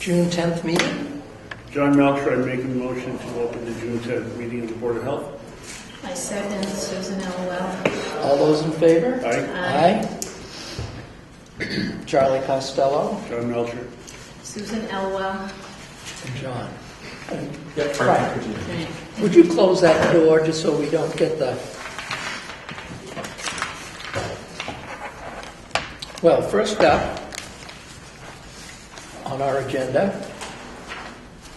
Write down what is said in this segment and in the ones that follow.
June 10th meeting. John Melcher, I'm making a motion to open the June 10th meeting of the Board of Health. I second Susan Elwell. All those in favor? Aye. Aye. Charlie Costello. John Melcher. Susan Elwell. And John. Yep, Right. Okay. Would you close that door just so we don't get the... Well, first up on our agenda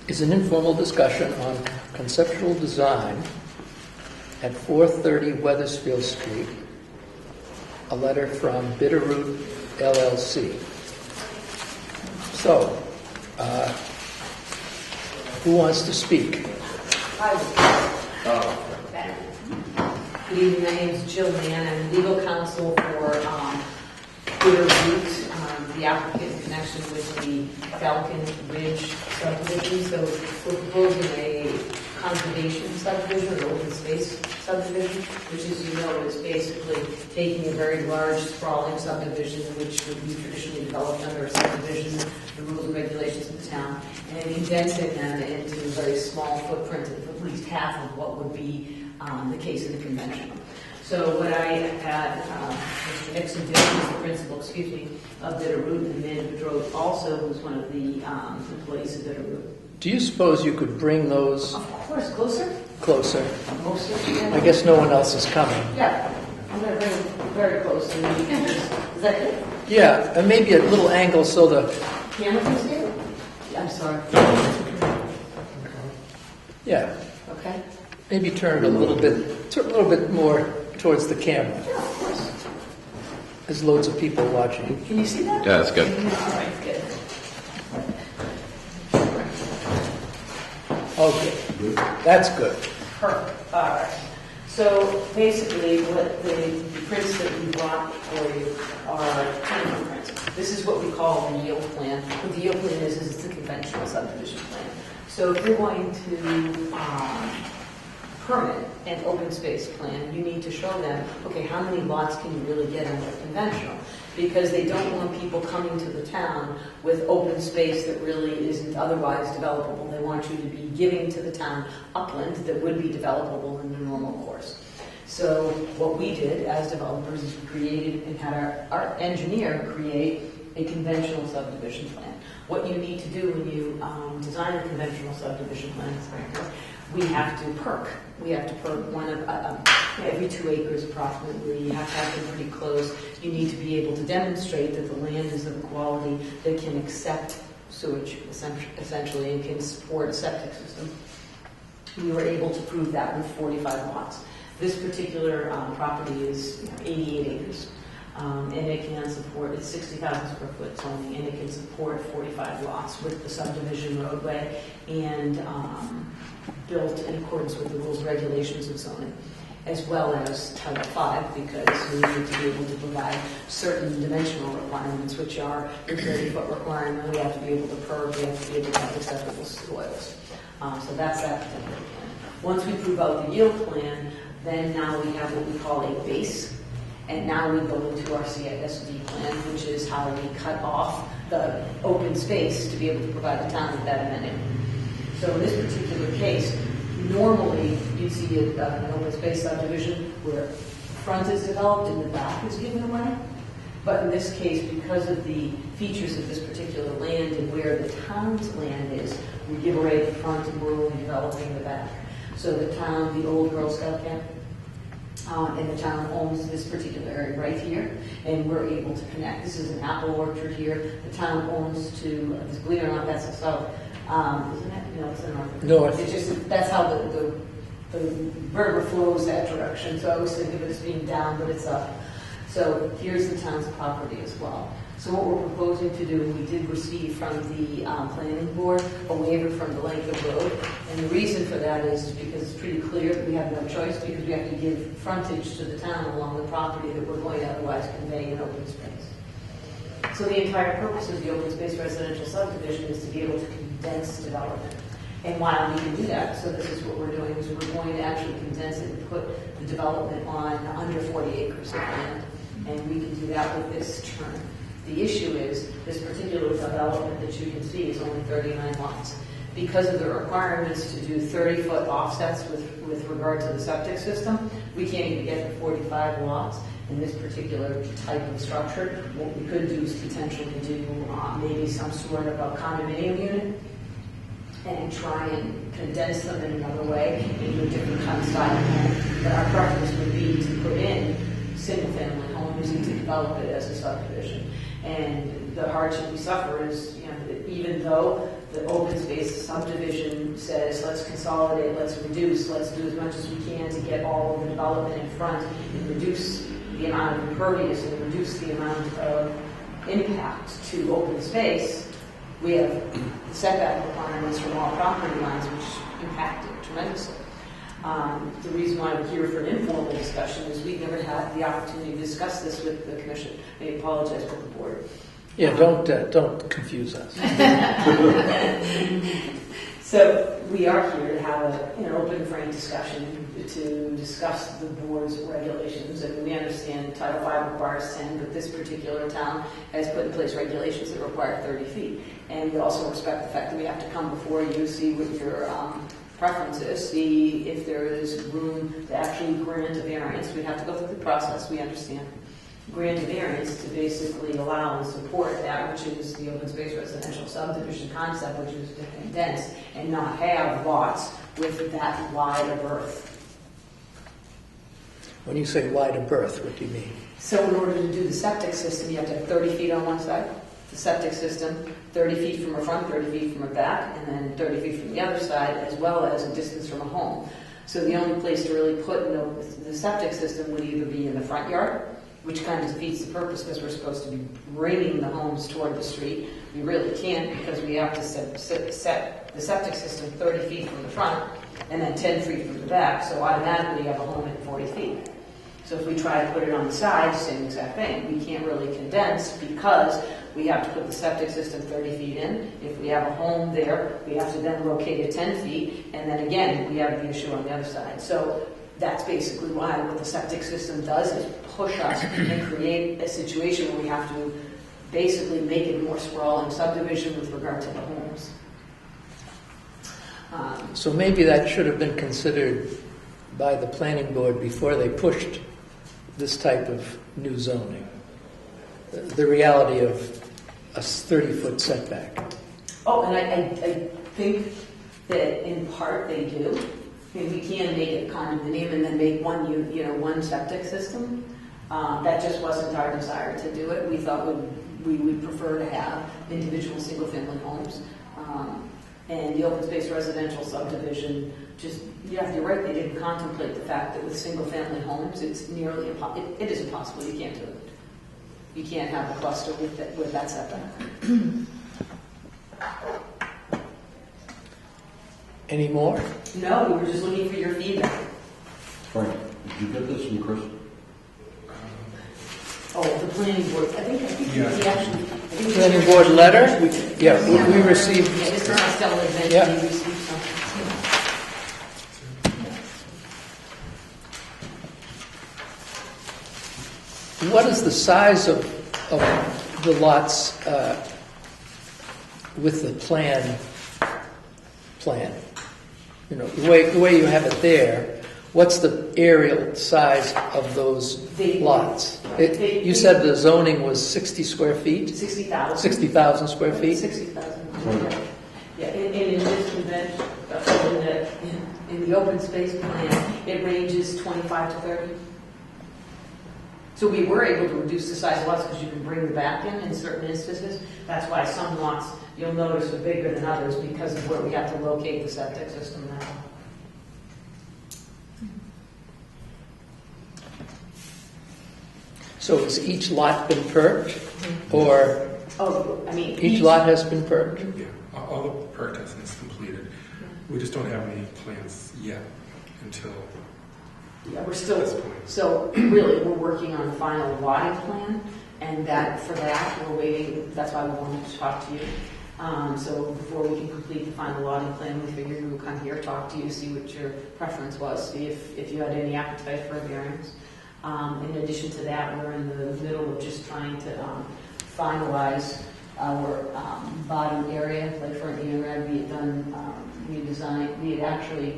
is an informal discussion on conceptual design at 430 Weathersfield Street, a letter from Bitterroot LLC. So, who wants to speak? Good evening, my name is Jill Mann. I'm legal counsel for Bitterroot, the applicant in connection with the Falcon Ridge subdivision. So we're proposing a conservation subdivision, an open space subdivision, which, as you know, is basically taking a very large, sprawling subdivision, which would be traditionally developed under a subdivision, the rules and regulations of the town, and condensing them into a very small footprint of at least half of what would be the case in the conventional. So what I had Mr. Nixon do, who's the principal, of Bitterroot, and Amanda Bedroth also, who's one of the employees of Bitterroot. Do you suppose you could bring those Of course, closer? closer? Closer. I guess no one else is coming. Yeah, I'm going to bring it very close to me. Is that good? Yeah, and maybe a little angle so the... Camera can see it? I'm sorry. Yeah, Okay. maybe turn it a little bit more towards the camera. Yeah, of course. There's loads of people watching. Can you see that? Yeah, that's good. All right, good. Okay, that's good. Perfect. All right. So basically, what the prints that we brought for you are planning prints. This is what we call the yield plan. What the yield plan is it's a conventional subdivision plan. So if you're going to permit an open space plan, you need to show them, okay, how many lots can you really get under conventional? Because they don't want people coming to the town with open space that really isn't otherwise developable. They want you to be giving to the town upland that would be developable in the normal course. So what we did as developers is we created and had our engineer create a conventional subdivision plan. What you need to do when you design a conventional subdivision plan is we have to perk. We have to perk one of every 2 acres approximately. You have to have them pretty close. You need to be able to demonstrate that the land is of a quality that can accept sewage essentially and can support a septic system. We were able to prove that with 45 lots. This particular property is 88 acres. And it can support, it's 60,000 square foot zoning, and it can support 45 lots with the subdivision roadway and built in accordance with the rules and regulations of zoning, as well as Title V, because we need to be able to provide certain dimensional requirements, which are the 30-foot requirement. We have to be able to perk, we have to be able to have acceptable soils. So that's that particular plan. Once we prove out the yield plan, then now we have what we call a base. And now we go into our CISD plan, which is how we cut off the open space to be able to provide the town with that amenity. So in this particular case, normally you'd see an open space subdivision where the front is developed and the back is given away. But in this case, because of the features of this particular land and where the town's land is, we give away the front and we're only developing the back. So the town, the old Girl Scout camp, and the town owns this particular area right here, and we're able to connect. This is an apple orchard here. The town owns to, believe it or not, that's the south, isn't it? No, it's the north. North. It's just, that's how the river flows that direction. So I always think of it as being down, but it's up. So here's the town's property as well. So what we're proposing to do, we did receive from the planning board a waiver from the length of road. And the reason for that is because it's pretty clear that we have no choice because we have to give frontage to the town along the property that we're going to otherwise convey in open space. So the entire purpose of the open space residential subdivision is to be able to condense development. And while we can do that, so this is what we're doing, is we're going to actually condense it and put the development on under 40 acres of land. And we can do that with this term. The issue is this particular development that you can see is only 39 lots. Because of the requirements to do 30-foot offsets with regard to the septic system, we can't even get to 45 lots in this particular type of structure. What we could do is potentially do maybe some sort of a condominium unit and try and condense them in another way into a different kind of style home. But our preference would be to put in single-family homes and to develop it as a subdivision. And the hardship we suffer is, even though the open space subdivision says, let's consolidate, let's reduce, let's do as much as we can to get all of the development in front and reduce the amount of impervious and reduce the amount of impact to open space, we have setback requirements from all property lines which impact it tremendously. The reason why we're here for an informal discussion is we've never had the opportunity to discuss this with the commission. I apologize for the board. Yeah, don't confuse us. So we are here to have an open, frank discussion to discuss the board's regulations. And we understand Title V requires 10, but this particular town has put in place regulations that require 30 feet. And we also respect the fact that we have to come before you, see what your preference is, see if there is room to actually grant a variance. We have to go through the process, we understand. Grant a variance to basically allow and support that, which is the open space residential subdivision concept, which is to condense and not have lots with that wide of berth. When you say wide of berth, what do you mean? So in order to do the septic system, you have to have 30 feet on one side. The septic system, 30 feet from a front, 30 feet from a back, and then 30 feet from the other side, as well as a distance from a home. So the only place to really put the septic system would either be in the front yard, which kind of defeats the purpose because we're supposed to be bringing the homes toward the street. We really can't because we have to set the septic system 30 feet from the front and then 10 feet from the back, so automatically you have a home at 40 feet. So if we try to put it on the side, same exact thing. We can't really condense because we have to put the septic system 30 feet in. If we have a home there, we have to then locate it 10 feet, and then again, we have the issue on the other side. So that's basically why what the septic system does is push us and create a situation where we have to basically make it a more sprawling subdivision with regard to the homes. So maybe that should have been considered by the planning board before they pushed this type of new zoning. The reality of a 30-foot setback. Oh, and I think that in part they do. I mean, we can make it a condominium and then make one septic system. That just wasn't our desire to do it. We thought we would prefer to have individual single-family homes. And the open space residential subdivision, you're right, they didn't contemplate the fact that with single-family homes, it's nearly impossible. It is impossible. You can't do it. You can't have a cluster with that setback. Any more? No, we were just looking for your feedback. Frank, did you get this from Chris? Oh, the planning board. I think Yeah. he actually. Planning board letter? Yeah, we received. Yeah, this is not Stella event. Yeah. We received something. What is the size of the lots with the plan? The way you have it there, what's the aerial size of those lots? You said the zoning was 60 square feet? 60,000. 60,000 square feet? 60,000. Yeah, and in this convention, in the open space plan, it ranges 25 to 30. So we were able to reduce the size of lots because you can bring the back in certain instances. That's why some lots, you'll notice, are bigger than others because of where we have to locate the septic system now. So has each lot been perked? Or each lot has been perked? Yeah, all the perk testing is completed. We just don't have any plans yet until Yeah, we're still, this point. so really, we're working on the final lotting plan, and for that, we're waiting, that's why we wanted to talk to you. So before we can complete the final lotting plan, we figured we would come here, talk to you, see what your preference was, see if you had any appetite for a variance. In addition to that, we're in the middle of just trying to finalize our bottom area, like for an ERAD, we had done, we had actually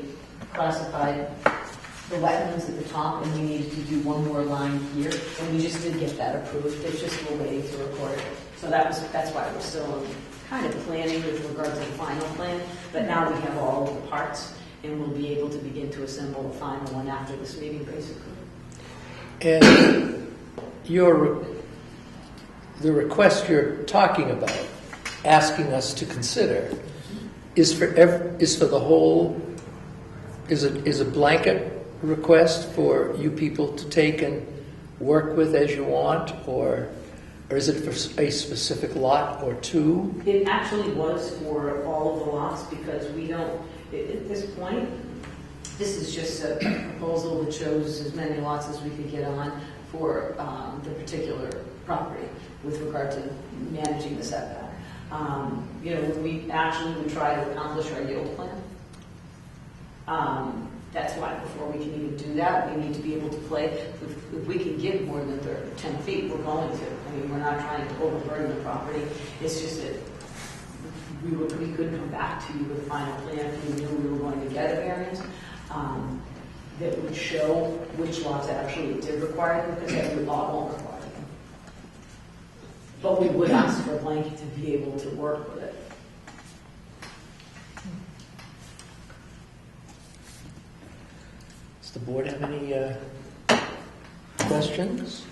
classified the wetlands at the top, and we needed to do one more line here, and we just did get that approved. It's just we're waiting to record it. So that's why we're still kind of planning with regard to the final plan, but now we have all of the parts, and we'll be able to begin to assemble the final one after this meeting, basically. And the request you're talking about, asking us to consider, is for the whole, is a blanket request for you people to take and work with as you want, or is it for a specific lot or two? It actually was for all of the lots, because we don't, at this point, this is just a proposal that shows as many lots as we could get on for the particular property with regard to managing the setback. We actually would try to accomplish our yield plan. That's why before we can even do that, we need to be able to play. If we can give more than 10 feet, we're going to. I mean, we're not trying to overburden the property. It's just that we couldn't come back to you with a final plan if we knew we were going to get a variance that would show which lots actually did require them, because every lot won't require them. But we would ask for a blanket to be able to work with it. Does the board have any questions?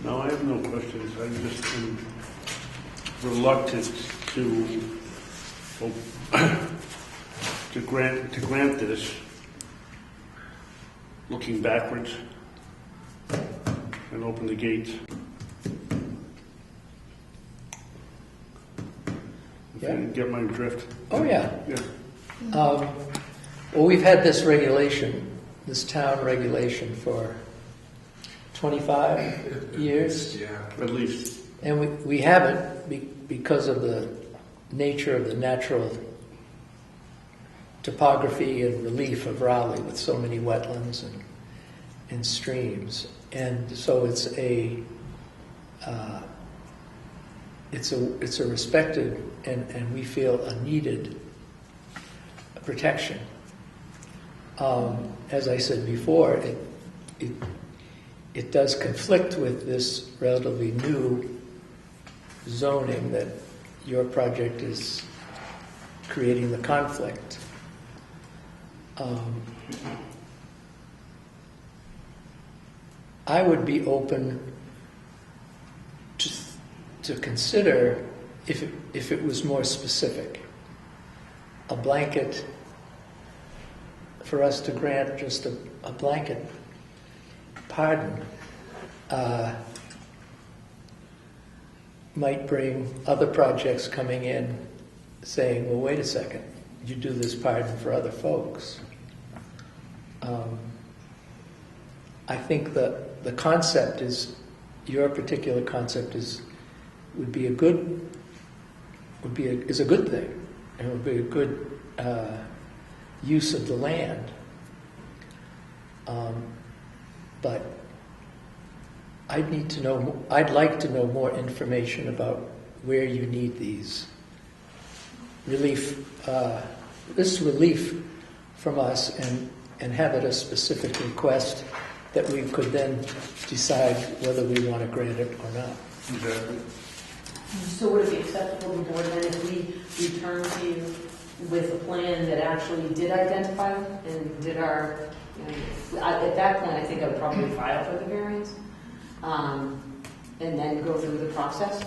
No, I have no questions. I just am reluctant to grant this, looking backwards, and open the gates. If Yeah. you get my drift. Oh, yeah. Yeah. Well, we've had this regulation, this town regulation, for 25 years. Yeah. At least. And we haven't because of the nature of the natural topography and relief of Raleigh, with so many wetlands and streams. And so it's a respected and we feel a needed protection. As I said before, it does conflict with this relatively new zoning that your project is creating the conflict. I would be open to consider, if it was more specific, a blanket, for us to grant just a blanket pardon might bring other projects coming in saying, well, wait a second, you do this pardon for other folks. I think that the concept is, your particular concept is a good thing, and would be a good use of the land. But I'd like to know more information about where you need these relief, this relief from us, and have it a specific request that we could then decide whether we want to grant it or not. Exactly. So would it be acceptable to the board then if we return to you with a plan that actually did identify them and did our, at that point I think I would probably file for the variance and then go through the process,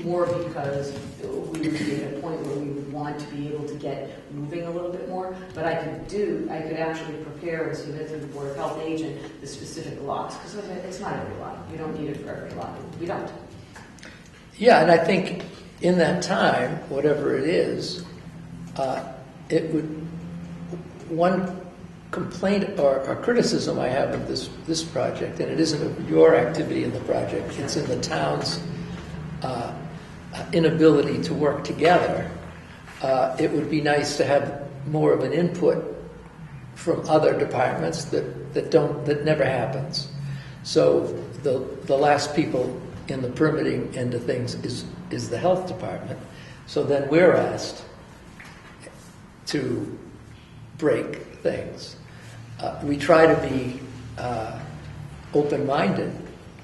more because we would be at a point where we would want to be able to get moving a little bit more, but I could actually prepare and submit to the Board of Health agent the specific lots, because it's not every lot. You don't need it for every lot. We don't. Yeah, and I think in that time, whatever it is, one complaint or criticism I have of this project, and it isn't of your activity in the project, it's in the town's inability to work together. It would be nice to have more of an input from other departments that never happens. So the last people in the permitting end of things is the health department. So then we're asked to break things. We try to be open-minded,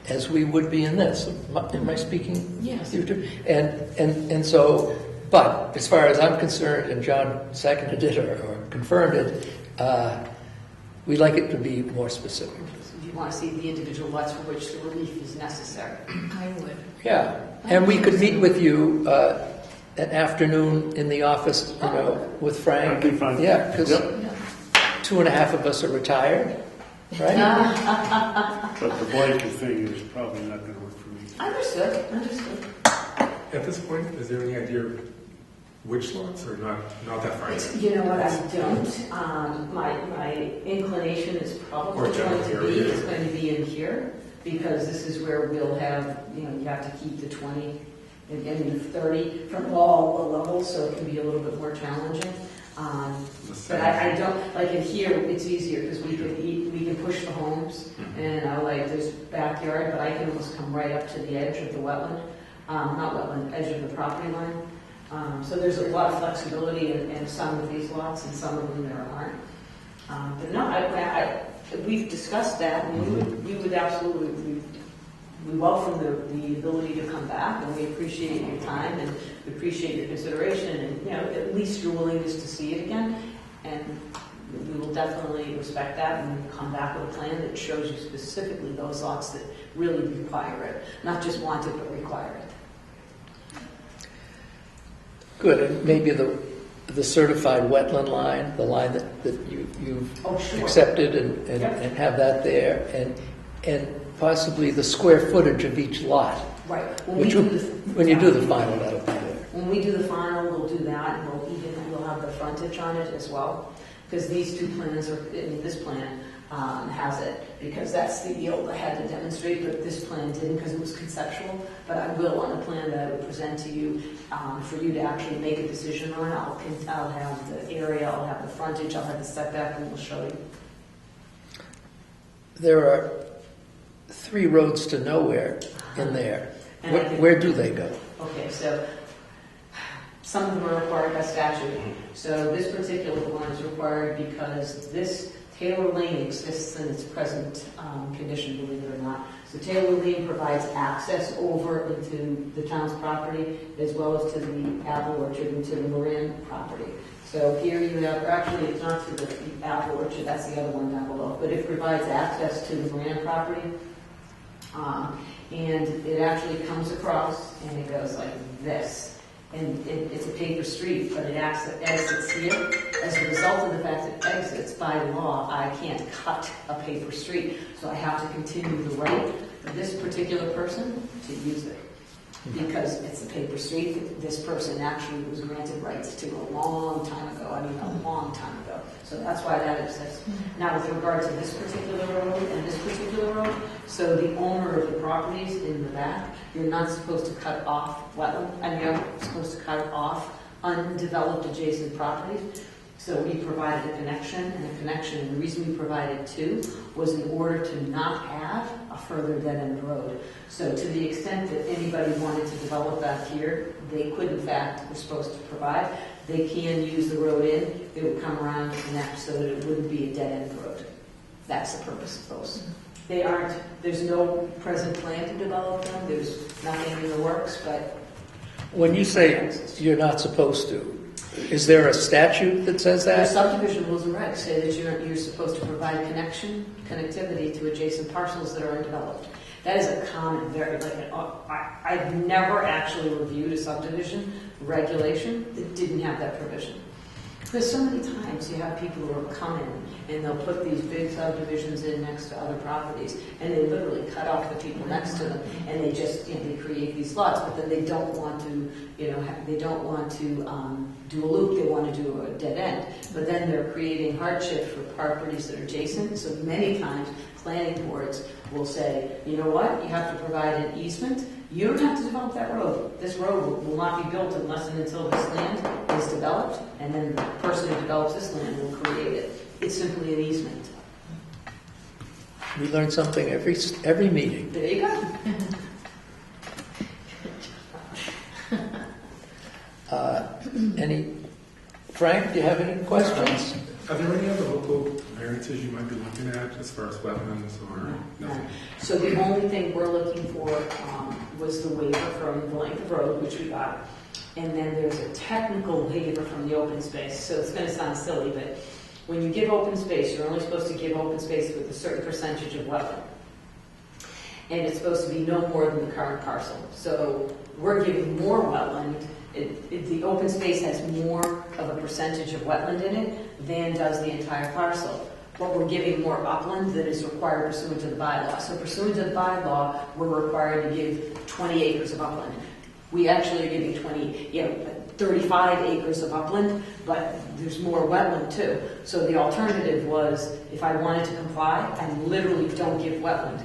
as we would be in this. Am I speaking? Yes. You too? And so, but as far as I'm concerned, and John seconded it or confirmed it, we like it to be more specific. You want to see the individual lots for which the relief is necessary. I would. Yeah, and we could meet with you an afternoon in the office, with Frank. That'd be fine. Yeah, because Yep. 2.5 of us are retired, right? But the blanket thing is probably not going to work for me. Understood. At this point, is there any idea of which lots or not that far yet? You know what, I don't. My inclination is probably Or general it's going to be in here, because this is where we'll have, you have to keep the 20 and the 30 from all the levels, so it can be a little bit more challenging. But I don't, like in here, it's easier because we can push the homes, and there's backyard, but I can almost come right up to the edge of the wetland, not wetland, edge of the property line. So there's a lot of flexibility in some of these lots, and some of them there aren't. But no, we've discussed that, and we would absolutely, we welcome the ability to come back, and we appreciate your time, and we appreciate your consideration, and at least your willingness to see it again. And we will definitely respect that and come back with a plan that shows you specifically those lots that really require it, not just want it, but require it. Good, and maybe the certified wetland line, the line that you've Sure. accepted and have that there, and possibly the square footage of each lot. Right. When you do the final, that'll be there. When we do the final, we'll do that, and we'll have the frontage on it as well, because these two plans this plan has it, because that's the yield I had to demonstrate, but this plan didn't because it was conceptual. But I will, on the plan that I would present to you, for you to actually make a decision on. I'll have the area, I'll have the frontage, I'll have the setback, and we'll show you. There are 3 roads to nowhere in there. Where do they go? Okay, so some of them are required by statute. So this particular one is required because this Taylor Lane exists in its present condition, believe it or not. So Taylor Lane provides access over into the town's property, as well as to the apple orchard and to the Moran property. So here you have, or actually it's not to the apple orchard, that's the other one down below, but it provides access to the Moran property. And it actually comes across and it goes like this. And it's a paper street, but it exits here. As a result of the fact it exits, by law, I can't cut a paper street. So I have to continue the right for this particular person to use it. Because it's a paper street, this person actually was granted rights to a long time ago. A long time ago. So that's why that exists. Now, with regard to this particular road and this particular road, so the owner of the properties in the back, you're not supposed to cut off wetland, and you're supposed to cut off undeveloped adjacent properties. So we provided a connection, and the reason we provided 2 was in order to not have a further dead-end road. So to the extent that anybody wanted to develop back here, they could, in fact, were supposed to provide. They can use the road in, it would come around and connect so that it wouldn't be a dead-end road. That's the purpose of those. They aren't, there's no present plan to develop them, there's nothing in the works, but... When you say you're not supposed to, is there a statute that says The that? subdivision rules and regs say that you're supposed to provide connectivity to adjacent parcels that are undeveloped. That is a common, I've never actually reviewed a subdivision regulation that didn't have that provision. Because so many times you have people who will come in and they'll put these big subdivisions in next to other properties, and they literally cut off the people next to them, and they just they create these lots, but then they don't want to they don't want to do a loop, they want to do a dead end, but then they're creating hardship for properties that are adjacent. So many times planning boards will say, you know what, you have to provide an easement. You don't have to develop that road. This road will not be built unless and until this land is developed, and then the person who develops this land will create it. It's simply an easement. We learn something every meeting. There you go. Any, Frank, do you have any questions? Are there any other local variances you might be looking at as far as wetlands or nothing? So the only thing we're looking for was the waiver from the length of road, which we got. And then there's a technical waiver from the open space. So it's going to sound silly, but when you give open space, you're only supposed to give open space with a certain percentage of wetland. And it's supposed to be no more than the current parcel. So we're giving more wetland. The open space has more of a percentage of wetland in it than does the entire parcel. But we're giving more upland than is required pursuant to the bylaw. So pursuant to the bylaw, we're required to give 20 acres of upland. We actually are giving 35 acres of upland, but there's more wetland too. So the alternative was, if I wanted to comply, I literally don't give wetland.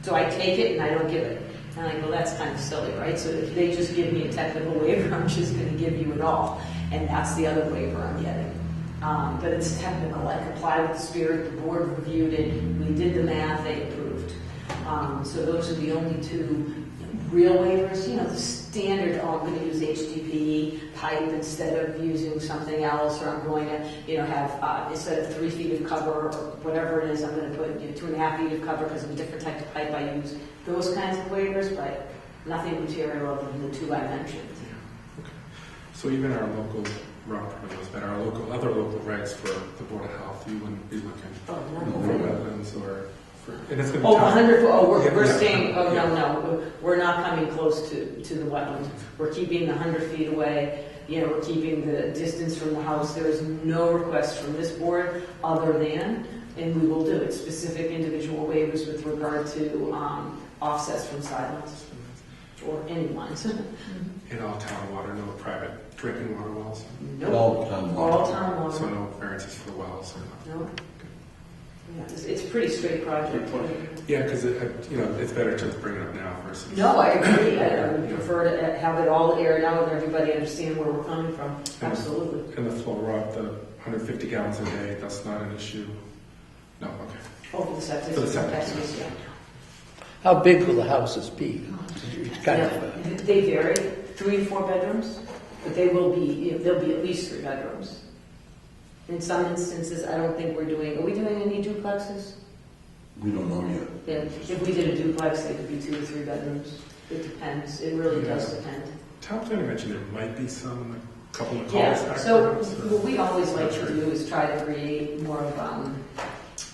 So I take it and I don't give it. And I go, that's kind of silly, right? So if they just give me a technical waiver, I'm just going to give you it all. And that's the other waiver I'm getting. But it's technical. I complied with the spirit. The board reviewed it. We did the math. They approved. So those are the only two real waivers. You know, the standard, oh, I'm going to use HDPE pipe instead of using something else, or I'm going to, have, instead of 3 feet of cover or whatever it is, I'm going to put 2.5 feet of cover because of a different type of pipe I use. Those kinds of waivers, but nothing material other than the two I mentioned. Yeah. Okay. So even our local, Rob probably knows better, our other local regs for the Board of Health, you wouldn't be looking for wetlands or for, and it's going to be Oh, tough. 100, we're Yeah. staying, Yeah. no, we're not coming close to the wetland. We're keeping the 100 feet away. We're keeping the distance from the house. There is no request from this board other than, and we will do it, specific individual waivers with regard to offsets from sidelines or any lines. In all town water, no private drinking water wells. Nope. All town water. All town water. So no variances for the wells or No. Yeah, it's a pretty straight project. Yeah, because it's better to bring it up now versus. No, I agree. I would prefer to have it all aired out and everybody understand where we're coming from. Absolutely. And the flow, Rob, the 150 gallons a day, that's not an issue. No, okay. Oh, for the septic. For the septic, Yes, yeah. How big will the houses be? It's kind of, Yeah, they vary, 3 to 4 bedrooms, but they'll be at least 3 bedrooms. In some instances, I don't think are we doing any duplexes? We don't know yet. Yeah, if we did a duplex, they could be 2 or 3 bedrooms. It depends, it really does depend. Town planner mentioned there might be some in a couple of Yeah, cul-de-sac so perhaps, what we always like to do is try to create more of,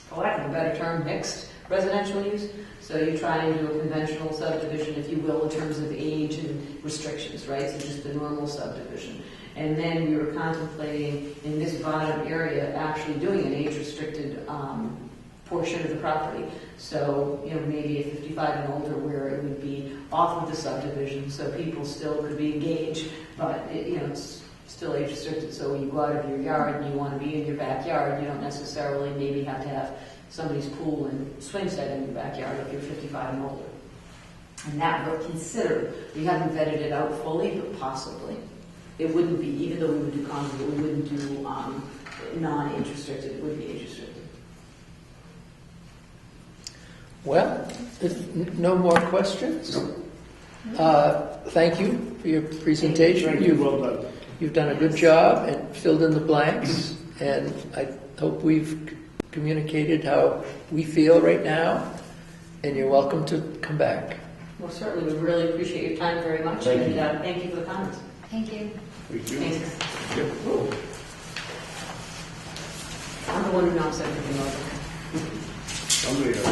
for lack of a better term, mixed residential use. So you try and do a conventional subdivision, if you will, in terms of age and restrictions, right? So just the normal subdivision. And then we were contemplating in this bottom area actually doing an age-restricted portion of the property. So, maybe a 55 and older where it would be off of the subdivision, so people still could be engaged, but it's still age-restricted. So when you go out of your yard and you want to be in your backyard, you don't necessarily maybe have to have somebody's pool and swing set in your backyard if you're 55 and older. And that we're considering. We haven't vetted it out fully, but possibly. It wouldn't be, even though we would do conduit, we wouldn't do non-age restricted, it would be age restricted. well, if no more questions, thank you for your presentation. Thank you, well done. You've done a good job and filled in the blanks, and I hope we've communicated how we feel right now, and you're welcome to come back. Well, certainly, we really appreciate your time very much, Thank and you. thank you for the comments. Thank you. Thank you. Thanks. Yep. I'm the one who knocks everything over. Somebody else.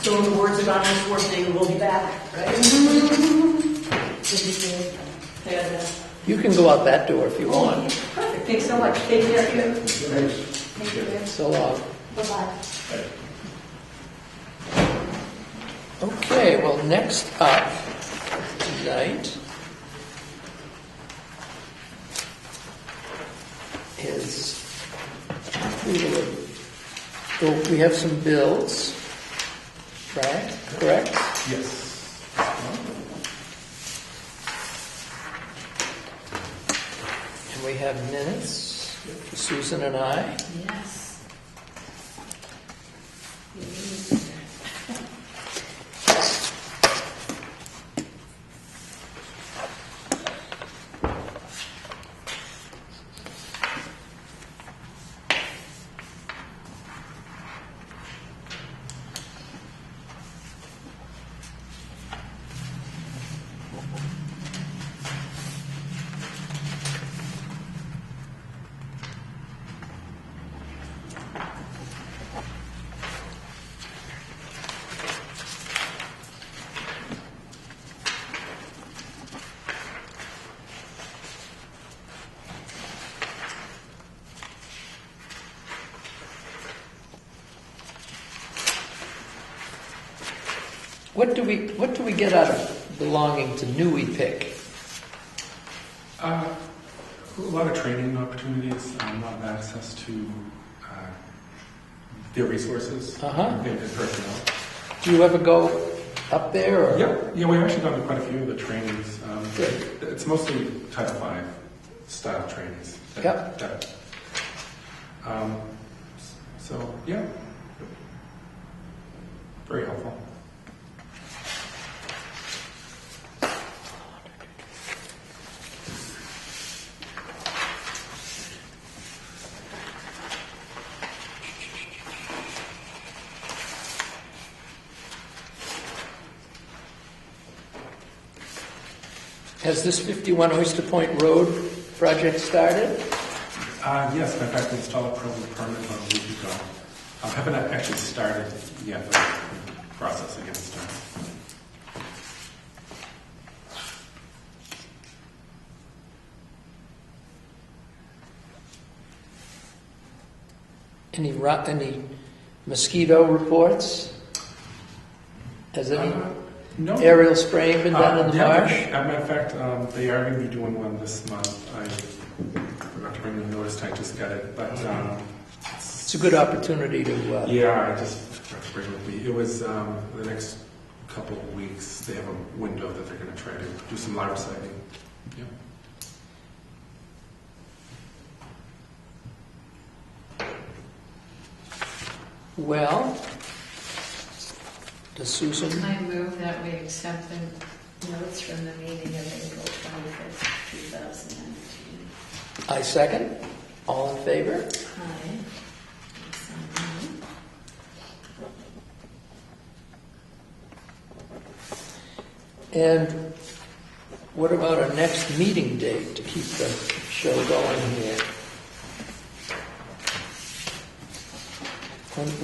So in the words of Arnold Schwarzenegger, we'll be back, right? Yeah. You can go out that door if you want. Perfect, thanks so much. Take care. Thanks. Thank you. So long. Bye-bye. Okay, well, next up tonight is we have some bills, right? Correct? Yes. And we have minutes for Susan and I. Yes. What do we get out of belonging to New Epic? A lot of training opportunities, a lot of access to their resources and personnel. Do you ever go up there? Or? Yeah, we've actually gone to quite a few of the trainings. Good. It's mostly Title V style trainings. Yep. So, yeah, very helpful. Has this 51 Oyster Point Road project started? Yes, in fact, we installed a permit about a week ago. I haven't actually started yet, but the processing has started. Any mosquito reports? Has any No. aerial spraying been done in the marsh? As a matter of fact, they are going to be doing one this month. I forgot to bring the notice, I just got it, but It's a good opportunity to. yeah, I just forgot to bring it with me. It was the next couple of weeks. They have a window that they're going to try to do some large sighting. Yeah. Well, does Susan? I move that we accept the notes from the meeting of April 25th, 2019. I second. All in favor? Aye. And what about our next meeting date to keep the show going here?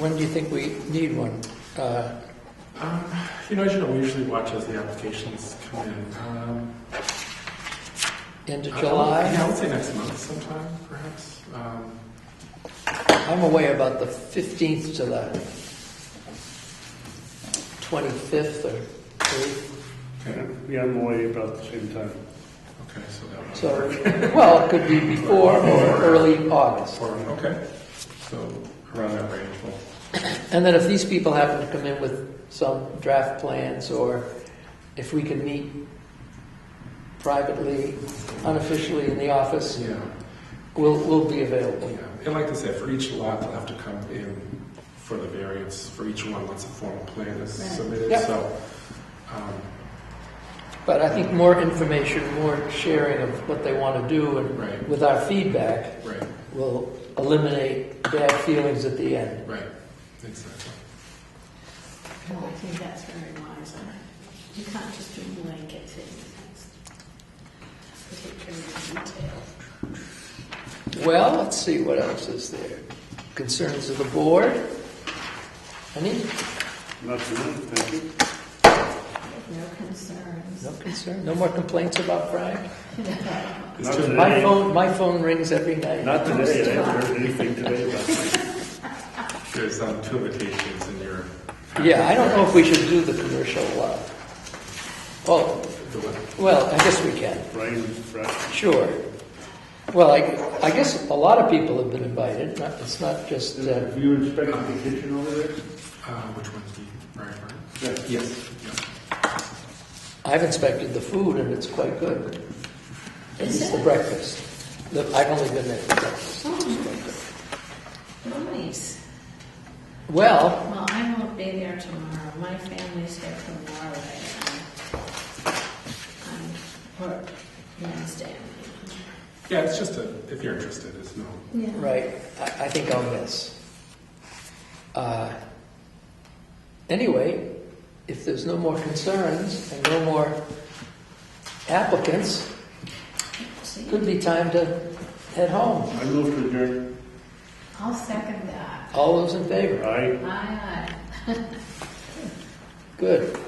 When do you think we need one? As you know, we usually watch as the applications come in. End of July? Yeah, I would say next month sometime, perhaps. I'm away about the 15th to the 25th or 3rd. Okay. Yeah, I'm away about the same time. Okay, so that would So, work. well, it could be before or early August. Okay. So around that range. And then if these people happen to come in with some draft plans, or if we can meet privately, unofficially in the office, Yeah. we'll be available. Yeah. And like I said, for each lot, they'll have to come in for the variance for each one once a formal plan is Right. submitted. Yep. So, But I think more information, more sharing of what they want to do, and Right. with our feedback, right, will eliminate bad feelings at the end. right, exactly. Well, I think that's very wise. You can't just do blanket things. Particularly detail. Well, let's see, what else is there? Concerns of the board? Any? Not tonight, thank you. No concerns. No concern? No more complaints about Frank? Not today. My phone rings every night. Not today. I haven't heard anything today about it. There's 2 invitations in your. Yeah, I don't know if we should do the commercial, The what? well, I guess we can. Brian, Frank. Sure. Well, I guess a lot of people have been invited. It's not just. Have you inspected the kitchen over there? Which one's the right? Yeah. Yes. Yeah. I've inspected the food, and it's quite good. At Is least it? the breakfast. I've only been there for breakfast. Nice. Well, Well, I won't be there tomorrow. My family's here from Norway. And I'm Wednesday. Yeah, it's just if you're interested, it's no. Yeah. right, I think I'll miss. Anyway, if there's no more concerns and no more applicants, See? could be time to head home. I move to adjourn. I'll second that. All those in favor? Aye. Aye, aye. Good.